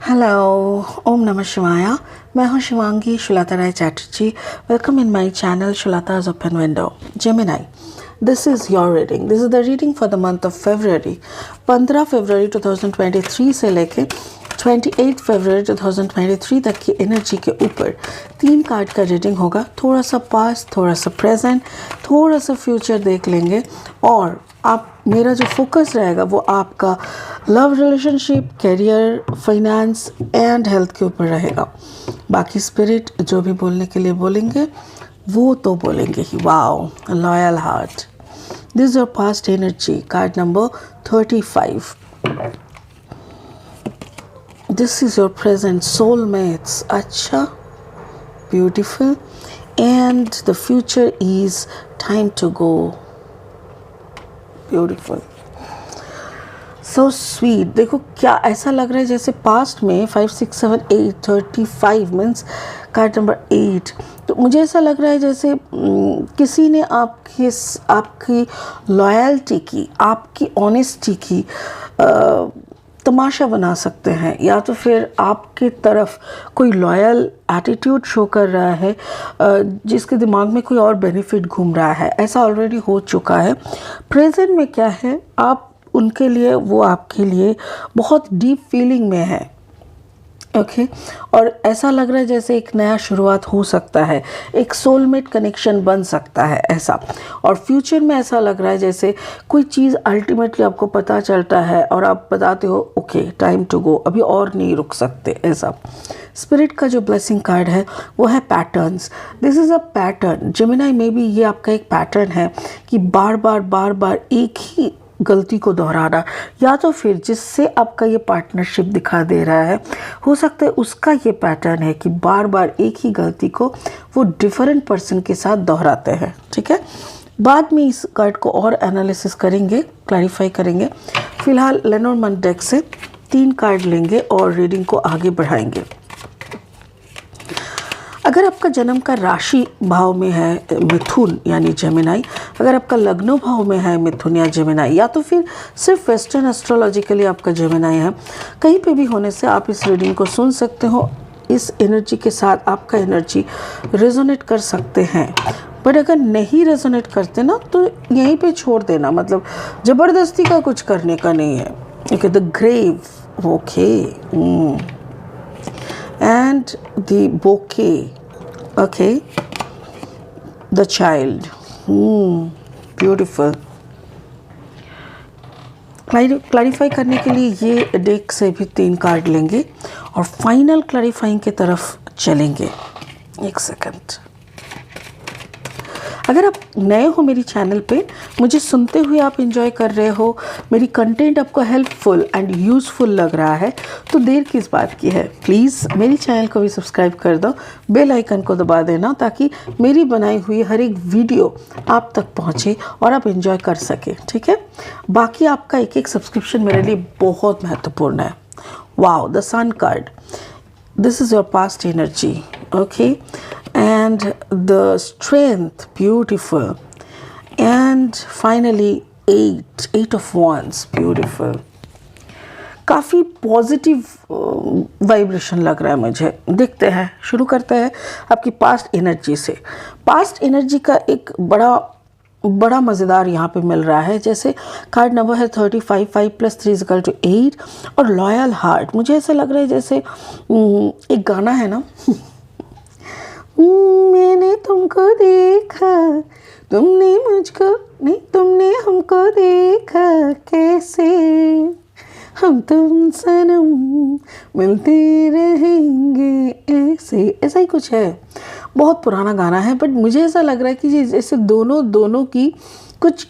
Hello, ओम नमः शिवाय। मैं हूं Shivangi Shulata Rai Chatterjee. Welcome in my channel Shulata's open window. Gemini, this is your reading. This is the reading for the month of February. 15 फरवरी 2023 से लेके 28 फरवरी 2023 तक की एनर्जी के ऊपर 3 कार्ड का रीडिंग होगा। थोड़ा सा पास्ट, थोड़ा सा प्रेजेंट, थोड़ा सा फ्यूचर देख लेंगे और आप मेरा जो फोकस रहेगा वो आपका love relationship, career, finance and health के ऊपर रहेगा। बाकी स्पिरिट जो भी बोलने के लिए बोलेंगे वो तो बोलेंगे ही। Wow, loyal heart, this is your past energy. Card number 35। This is your present soulmates. अच्छा, beautiful. And the future is time to go. Beautiful, so sweet. देखो क्या ऐसा लग रहा है जैसे पास्ट में 5, 6, 7, 8, 35 मीन्स कार्ड नंबर 8। तो मुझे ऐसा लग रहा है जैसे किसी ने आपकी लॉयल्टी की, आपकी ऑनेस्टी की तमाशा बना सकते हैं, या तो फिर आपकी तरफ कोई लॉयल एटीट्यूड शो कर रहा है जिसके दिमाग में कोई और बेनिफिट घूम रहा है। ऐसा ऑलरेडी हो चुका है। प्रेजेंट में क्या है, आप उनके लिए, वो आपके लिए बहुत डीप फीलिंग में है। ओके और ऐसा लग रहा है जैसे एक नया शुरुआत हो सकता है, एक सोलमेट कनेक्शन बन सकता है ऐसा। और फ्यूचर में ऐसा लग रहा है जैसे कोई चीज़ अल्टीमेटली आपको पता चलता है और आप बताते हो ओके टाइम टू गो, अभी और नहीं रुक सकते ऐसा। स्पिरिट का जो ब्लेसिंग कार्ड है वो है patterns. This is a pattern. Gemini में भी ये आपका एक पैटर्न है कि बार बार एक ही गलती को दोहराना, या तो फिर जिससे आपका ये पार्टनरशिप दिखा दे रहा है, हो सकता है उसका ये पैटर्न है कि बार बार एक ही गलती को वो डिफरेंट पर्सन के साथ दोहराते हैं। ठीक है, बाद में इस कार्ड को और एनालिसिस करेंगे, क्लैरिफाई करेंगे। फिलहाल लेनोर्मंड डेक से 3 कार्ड लेंगे और रीडिंग को आगे बढ़ाएंगे। अगर आपका जन्म का राशि भाव में है मिथुन यानी जेमिनी, अगर आपका लग्नो भाव में है मिथुन या जेमिनी, या तो फिर सिर्फ वेस्टर्न एस्ट्रोलॉजिकली आपका जेमिनी है, कहीं पे भी होने से आप इस रीडिंग को सुन सकते हो। इस एनर्जी के साथ आपका एनर्जी रेजोनेट कर सकते हैं। बट अगर नहीं रेजोनेट करते ना तो यहीं पे छोड़ देना, मतलब ज़बरदस्ती का कुछ करने का नहीं है। Okay, the grave, okay, and the bouquet, okay, the child, beautiful। Clarify करने के लिए ये डेक से भी 3 कार्ड लेंगे और फाइनल क्लैरिफाइंग की तरफ चलेंगे। एक सेकंड। अगर आप नए हो मेरी चैनल पे, मुझे सुनते हुए आप एंजॉय कर रहे हो, मेरी कंटेंट आपको हेल्पफुल एंड यूज़फुल लग रहा है, तो देर किस बात की है। प्लीज़ मेरी चैनल को भी सब्सक्राइब कर दो, बेल आइकन को दबा देना ताकि मेरी बनाई हुई हर एक वीडियो आप तक पहुँचे और आप एंजॉय कर सके। ठीक है, बाकी आपका एक एक सब्सक्रिप्शन मेरे लिए बहुत महत्वपूर्ण है। Wow, the sun card, this is your past energy, okay, and the strength, beautiful, and finally 8 of wands, beautiful। काफ़ी पॉजिटिव वाइब्रेशन लग रहा है मुझे। देखते हैं, शुरू करते हैं आपकी पास्ट एनर्जी से। पास्ट एनर्जी का एक बड़ा मज़ेदार यहाँ पे मिल रहा है। जैसे कार्ड नंबर है 35, 5 + 3 = 8 और लॉयल हार्ट। मुझे ऐसा लग रहा है जैसे एक गाना है ना मैंने तुमको देखा, तुमने मुझको नहीं, तुमने हमको देखा, कैसे हम तुम सनम मिलते रहेंगे, ऐसा ही कुछ है। बहुत पुराना गाना है बट मुझे ऐसा लग रहा है कि जैसे दोनों की कुछ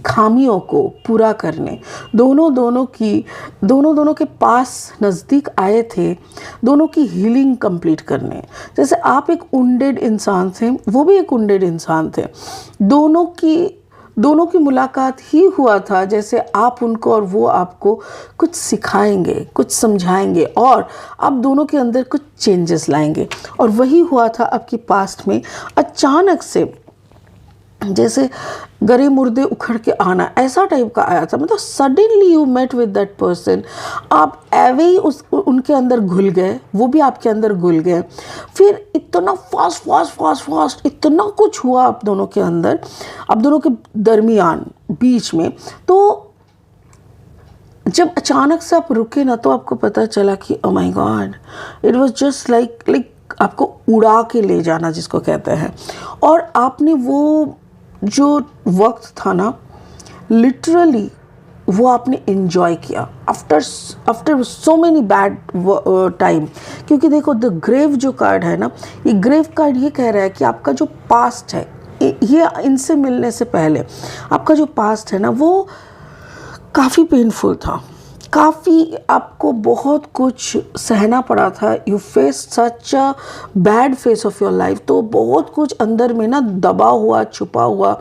खामियों को पूरा करने, दोनों के पास नज़दीक आए थे, दोनों की हीलिंग कंप्लीट करने। जैसे आप एक वुंडेड इंसान थे, वो भी एक वुंडेड इंसान थे, दोनों की मुलाकात ही हुआ था जैसे आप उनको और वो आपको कुछ सिखाएंगे, कुछ समझाएंगे और आप दोनों के अंदर कुछ चेंजेस लाएंगे। और वही हुआ था आपकी पास्ट में। अचानक से जैसे गरे मुर्दे उखड़ के आना, ऐसा टाइप का आया था। मतलब suddenly you met with that person, आप एवे ही उनके अंदर घुल गए, वो भी आपके अंदर घुल गए। फिर इतना फास्ट फास्ट फास्ट फास्ट इतना कुछ हुआ आप दोनों के अंदर, आप दोनों के दरमियान बीच में। तो जब अचानक से आप रुके ना, तो आपको पता चला कि oh my God, it was just like आपको उड़ा के ले जाना जिसको कहते हैं। और आपने वो जो वक्त था ना, लिटरली वो आपने एंजॉय किया after so many bad time. क्योंकि देखो द ग्रेव जो कार्ड है ना, ये ग्रेव कार्ड ये कह रहा है कि आपका जो पास्ट है, ये इनसे मिलने से पहले आपका जो पास्ट है ना, वो काफ़ी पेनफुल था, काफ़ी आपको बहुत कुछ सहना पड़ा था। You face such a bad face of your life. तो बहुत कुछ अंदर में ना दबा हुआ छुपा हुआ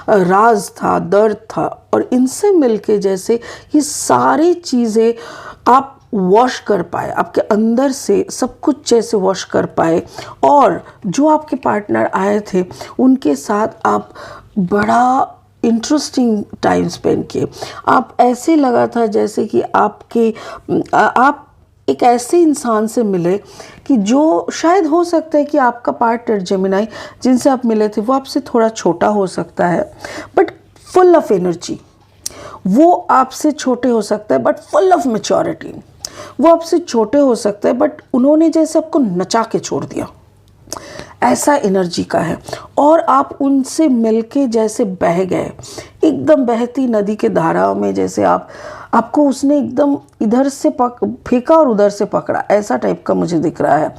राज था, दर्द था। और इनसे मिलके जैसे ये सारी चीज़ें आप वॉश कर पाए, आपके अंदर से सब कुछ जैसे वॉश कर पाए। और जो आपके पार्टनर आए थे उनके साथ आप बड़ा इंटरेस्टिंग टाइम स्पेंड किए। आप ऐसे लगा था जैसे कि आप एक ऐसे इंसान से मिले कि जो शायद हो सकता है कि आपका पार्टनर जेमिनाई जिनसे आप मिले थे वो आपसे थोड़ा छोटा हो सकता है, बट फुल ऑफ एनर्जी। वो आपसे छोटे हो सकता है बट फुल ऑफ मैच्योरिटी। वो आपसे छोटे हो सकते हैं बट उन्होंने जैसे आपको नचा के छोड़ दिया, ऐसा एनर्जी का है। और आप उनसे मिलके जैसे बह गए, एकदम बहती नदी के धाराओं में, जैसे आपको उसने एकदम इधर से फेंका और उधर से पकड़ा, ऐसा टाइप का मुझे दिख रहा है।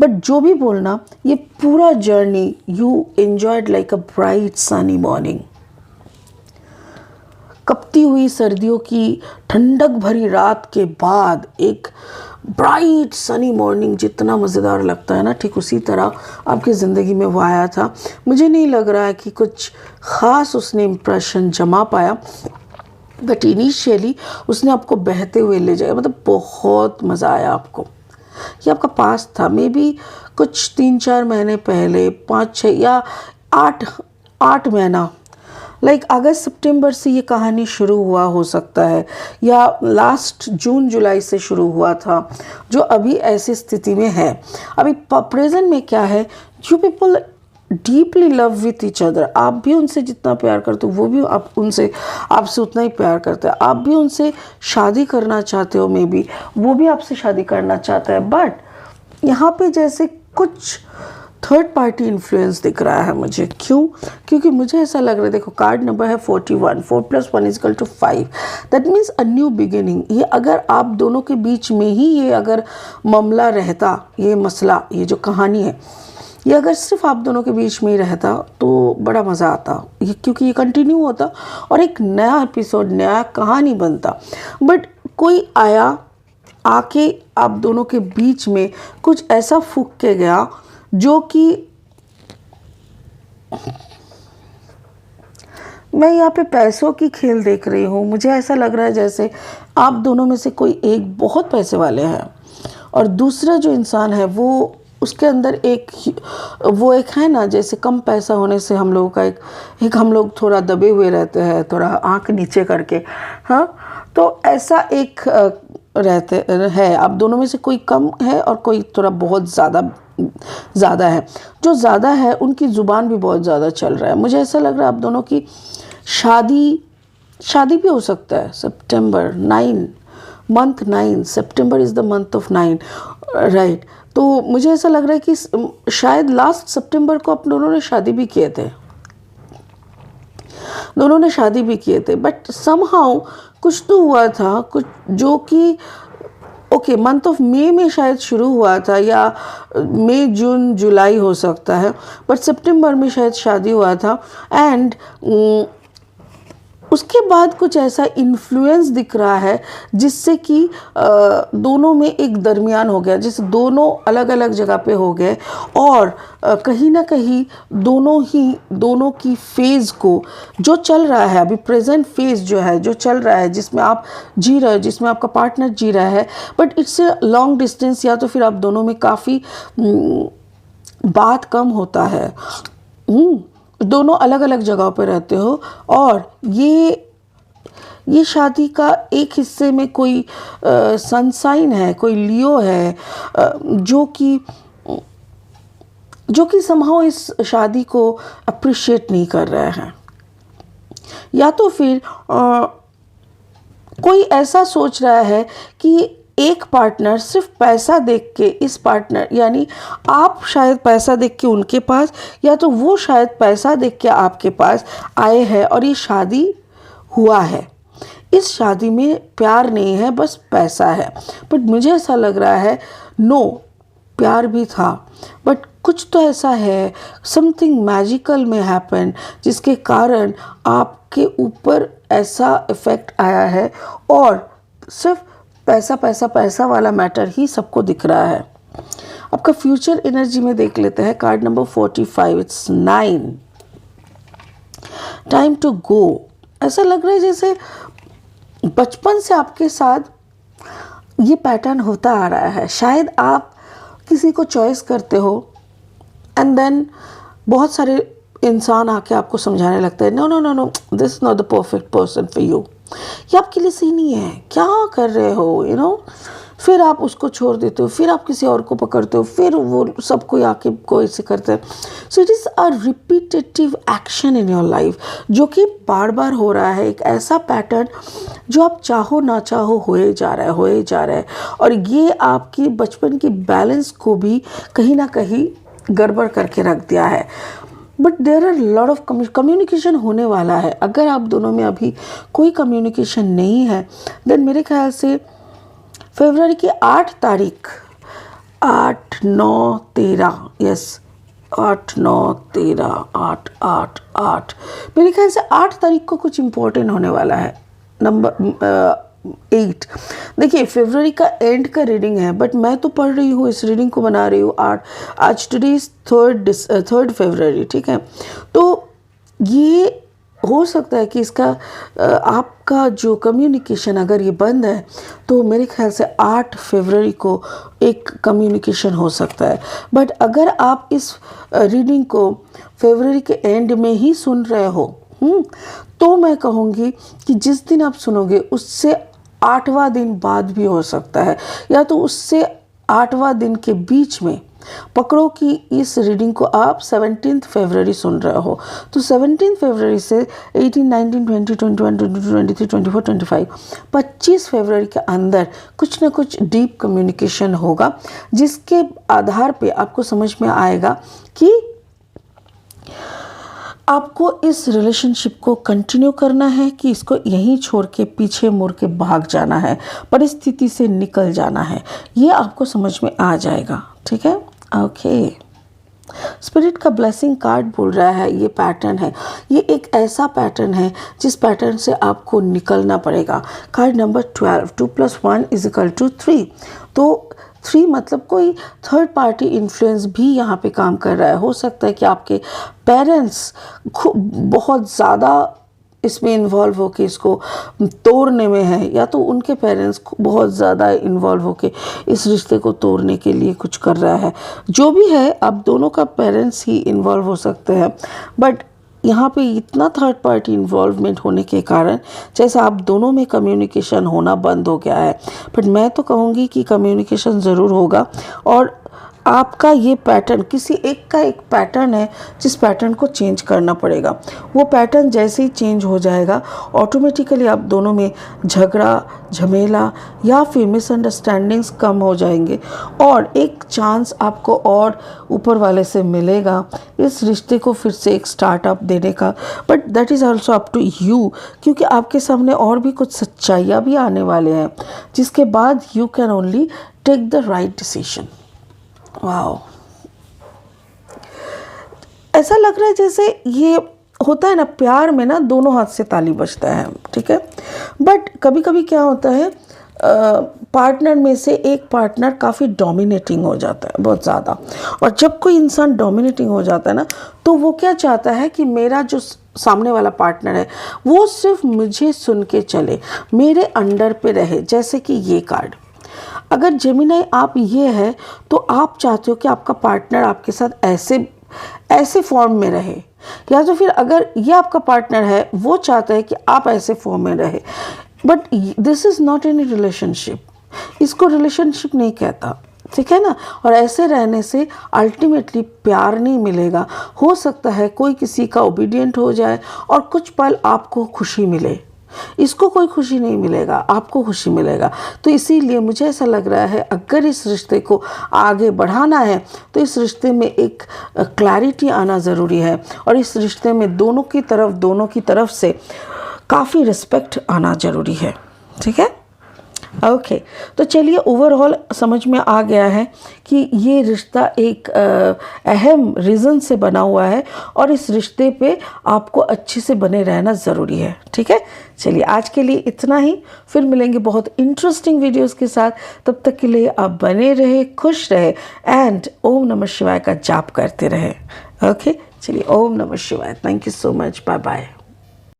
बट जो भी बोलना, ये पूरा journey you enjoyed like a bright sunny morning. कपती हुई सर्दियों की ठंडक भरी रात के बाद एक ब्राइट सनी मॉर्निंग जितना मज़ेदार लगता है ना, ठीक उसी तरह आपकी ज़िंदगी में वो आया था। मुझे नहीं लग रहा है कि कुछ ख़ास उसने इम्प्रेशन जमा पाया, बट इनिशियली उसने आपको बहते हुए ले जाया। मतलब बहुत मज़ा आया आपको। ये आपका पास था, मे बी कुछ 3-4 महीने पहले, 5-6 या 8 महीना, लाइक अगस्त सितंबर से ये कहानी शुरू हुआ हो सकता है, या लास्ट जून जुलाई से शुरू हुआ था, जो अभी ऐसी स्थिति में है। अभी प्रेजेंट में क्या है, you people deeply love with each other. आप भी उनसे जितना प्यार करते हो, वो भी आपसे उतना ही प्यार करते हैं। आप भी उनसे शादी करना चाहते हो, मे बी वो भी आपसे शादी करना चाहता है। बट यहाँ पे जैसे कुछ थर्ड पार्टी इन्फ्लुएंस दिख रहा है मुझे। क्यों? क्योंकि मुझे ऐसा लग रहा है, देखो कार्ड नंबर है 41, 4 + 1 = 5। That means a new beginning. ये अगर आप दोनों के बीच में ही ये अगर मामला रहता, ये मसला, ये जो कहानी है, ये अगर सिर्फ आप दोनों के बीच में ही रहता तो बड़ा मज़ा आता, ये क्योंकि ये कंटिन्यू होता और एक नया एपिसोड, नया कहानी बनता। बट कोई आके आप दोनों के बीच में कुछ ऐसा फूंक के गया जो कि मैं यहाँ पे पैसों की खेल देख रही हूँ। मुझे ऐसा लग रहा है जैसे आप दोनों में से कोई एक बहुत पैसे वाले हैं और दूसरा जो इंसान है वो उसके अंदर वो एक है ना, जैसे कम पैसा होने से हम लोगों का एक हम लोग थोड़ा दबे हुए रहते हैं, थोड़ा आंख नीचे करके, हाँ, तो ऐसा एक रहते है। आप दोनों में से कोई कम है और कोई थोड़ा बहुत ज़्यादा है। जो ज़्यादा है उनकी ज़ुबान भी बहुत ज़्यादा चल रहा है। मुझे ऐसा लग रहा है आप दोनों की शादी भी हो सकता है सितंबर 9, month 9, September is the month of 9, right. तो मुझे ऐसा लग रहा है कि शायद लास्ट सितंबर को आप दोनों ने शादी भी किए थे, बट समहाउ कुछ तो हुआ था, कुछ जो कि ओके मंथ ऑफ मई में शायद शुरू हुआ था, या मई जून जुलाई हो सकता है, बट सितंबर में शायद शादी हुआ था। एंड उसके बाद कुछ ऐसा इन्फ्लुएंस दिख रहा है जिससे कि दोनों में एक दरमियान हो गया, जैसे दोनों अलग अलग जगह पे हो गए और कहीं ना कहीं दोनों की फेज़ को जो चल रहा है अभी, प्रेजेंट फेज़ जो चल रहा है, जिसमें आप जी रहे हो, जिसमें आपका पार्टनर जी रहा है, but it's a long distance, या तो फिर आप दोनों में काफ़ी बात कम होता है। दोनों अलग अलग जगहों पे रहते हो, और ये शादी का एक हिस्से में कोई सनसाइन है, कोई लियो है, जो कि समहाउ इस शादी को अप्रिशिएट नहीं कर रहे हैं, या तो फिर कोई ऐसा सोच रहा है कि एक पार्टनर सिर्फ पैसा देख के, इस पार्टनर यानी आप शायद पैसा देख के उनके पास, या तो वो शायद पैसा देख के आपके पास आए हैं और ये शादी हुआ है। इस शादी में प्यार नहीं है, बस पैसा है। बट मुझे ऐसा लग रहा है नो, प्यार भी था, बट कुछ तो ऐसा है, समथिंग मैजिकल में हैपन, जिसके कारण आपके ऊपर ऐसा इफेक्ट आया है और सिर्फ पैसा पैसा पैसा वाला मैटर ही सबको दिख रहा है। आपका फ्यूचर एनर्जी में देख लेते हैं। Card number 45, it's 9, time to go. ऐसा लग रहा है जैसे बचपन से आपके साथ ये पैटर्न होता आ रहा है। शायद आप किसी को चॉइस करते हो एंड देन बहुत सारे इंसान आके आपको समझाने लगता है, no no no no, this is not the perfect person for you, ये आपके लिए सही नहीं है, क्या कर रहे हो, यू नो। फिर आप उसको छोड़ देते हो, फिर आप किसी और को पकड़ते हो, फिर वो सब कोई आके को ऐसे करते हैं। So it is a repetitive action in your life, जो कि बार बार हो रहा है। एक ऐसा पैटर्न जो आप चाहो ना चाहो होए जा रहा है, और ये आपकी बचपन की बैलेंस को भी कहीं ना कहीं गड़बड़ करके रख दिया है। But there are lot of communication होने वाला है। अगर आप दोनों में अभी कोई कम्युनिकेशन नहीं है, देन मेरे ख्याल से फरवरी की 8 तारीख, 8, 9, 13, यस 8, 9, 13, 8, 8, 8, मेरे ख्याल से 8 तारीख को कुछ इम्पोर्टेंट होने वाला है। नंबर 8, देखिए फरवरी का एंड का रीडिंग है, बट मैं तो पढ़ रही हूँ, इस रीडिंग को बना रही हूँ 8, आज टुडे इज 3 फरवरी, ठीक है। तो ये हो सकता है कि इसका आपका जो कम्युनिकेशन अगर ये बंद है, तो मेरे ख्याल से 8 फरवरी को एक कम्युनिकेशन हो सकता है। बट अगर आप इस रीडिंग को फरवरी के एंड में ही सुन रहे हो, तो मैं कहूँगी कि जिस दिन आप सुनोगे उससे 8वां दिन बाद भी हो सकता है, या तो उससे 8वां दिन के बीच में पकड़ो कि इस रीडिंग को आप 17 फरवरी सुन रहे हो। तो 17 फरवरी से 18, 19, 20, 21, 22, 23, 24, 25, 25 फरवरी के अंदर कुछ ना कुछ डीप कम्युनिकेशन होगा, जिसके आधार पे आपको समझ में आएगा कि आपको इस रिलेशनशिप को कंटिन्यू करना है कि इसको यहीं छोड़ के पीछे मुड़ के भाग जाना है, परिस्थिति से निकल जाना है। ये आपको समझ में आ जाएगा, ठीक है। ओके, स्पिरिट का ब्लेसिंग कार्ड बोल रहा है ये पैटर्न है, ये एक ऐसा पैटर्न है जिस पैटर्न से आपको निकलना पड़ेगा। Card number 12, 2 + 1 = 3। तो 3 मतलब कोई थर्ड पार्टी इन्फ्लुएंस भी यहाँ पे काम कर रहा है। हो सकता है कि आपके पेरेंट्स बहुत ज़्यादा इसमें इन्वॉल्व होके इसको तोड़ने में है, या तो उनके पेरेंट्स बहुत ज़्यादा इन्वॉल्व होके इस रिश्ते को तोड़ने के लिए कुछ कर रहा है। जो भी है, अब दोनों का पेरेंट्स ही इन्वॉल्व हो सकते हैं, बट यहाँ पे इतना थर्ड पार्टी इन्वॉल्वमेंट होने के कारण जैसा आप दोनों में कम्युनिकेशन होना बंद हो गया है। बट मैं तो कहूँगी कि कम्युनिकेशन ज़रूर होगा, और आपका ये पैटर्न किसी एक का एक पैटर्न है जिस पैटर्न को चेंज करना पड़ेगा। वो पैटर्न जैसे ही चेंज हो जाएगा, ऑटोमेटिकली आप दोनों में झगड़ा, झमेला या फिर मिसअंडरस्टैंडिंग्स कम हो जाएंगे, और एक चांस आपको और ऊपर वाले से मिलेगा इस रिश्ते को फिर से एक स्टार्टअप देने का। But that is also up to you, क्योंकि आपके सामने और भी कुछ सच्चाइयाँ भी आने वाले हैं, जिसके बाद you can only take the right decision. Wow, ऐसा लग रहा है जैसे ये होता है ना, प्यार में ना दोनों हाथ से ताली बजता है, ठीक है। बट कभी कभी क्या होता है, पार्टनर में से एक पार्टनर काफ़ी डोमिनेटिंग हो जाता है, बहुत ज़्यादा। और जब कोई इंसान डोमिनेटिंग हो जाता है ना, तो वो क्या चाहता है कि मेरा जो सामने वाला पार्टनर है वो सिर्फ मुझे सुन के चले, मेरे अंडर पे रहे। जैसे कि ये कार्ड, अगर जेमिनी आप ये है, तो आप चाहते हो कि आपका पार्टनर आपके साथ ऐसे ऐसे फॉर्म में रहे, या तो फिर अगर ये आपका पार्टनर है वो चाहता है कि आप ऐसे फॉर्म में रहे, but this is not any relationship, इसको रिलेशनशिप नहीं कहता, ठीक है ना। और ऐसे रहने से अल्टीमेटली प्यार नहीं मिलेगा। हो सकता है कोई किसी का ओबीडियंट हो जाए और कुछ पल आपको खुशी मिले, इसको कोई खुशी नहीं मिलेगा, आपको खुशी मिलेगा। तो इसीलिए मुझे ऐसा लग रहा है अगर इस रिश्ते को आगे बढ़ाना है तो इस रिश्ते में एक क्लैरिटी आना ज़रूरी है, और इस रिश्ते में दोनों की तरफ से काफ़ी रिस्पेक्ट आना ज़रूरी है, ठीक है। ओके तो चलिए, ओवरऑल समझ में आ गया है कि ये रिश्ता एक अहम रीज़न से बना हुआ है और इस रिश्ते पे आपको अच्छे से बने रहना ज़रूरी है, ठीक है। चलिए आज के लिए इतना ही, फिर मिलेंगे बहुत इंटरेस्टिंग वीडियोस के साथ। तब तक के लिए आप बने रहे, खुश रहे एंड ओम नमः शिवाय का जाप करते रहे। ओके चलिए, ओम नमः शिवाय। Thank you so much, bye bye.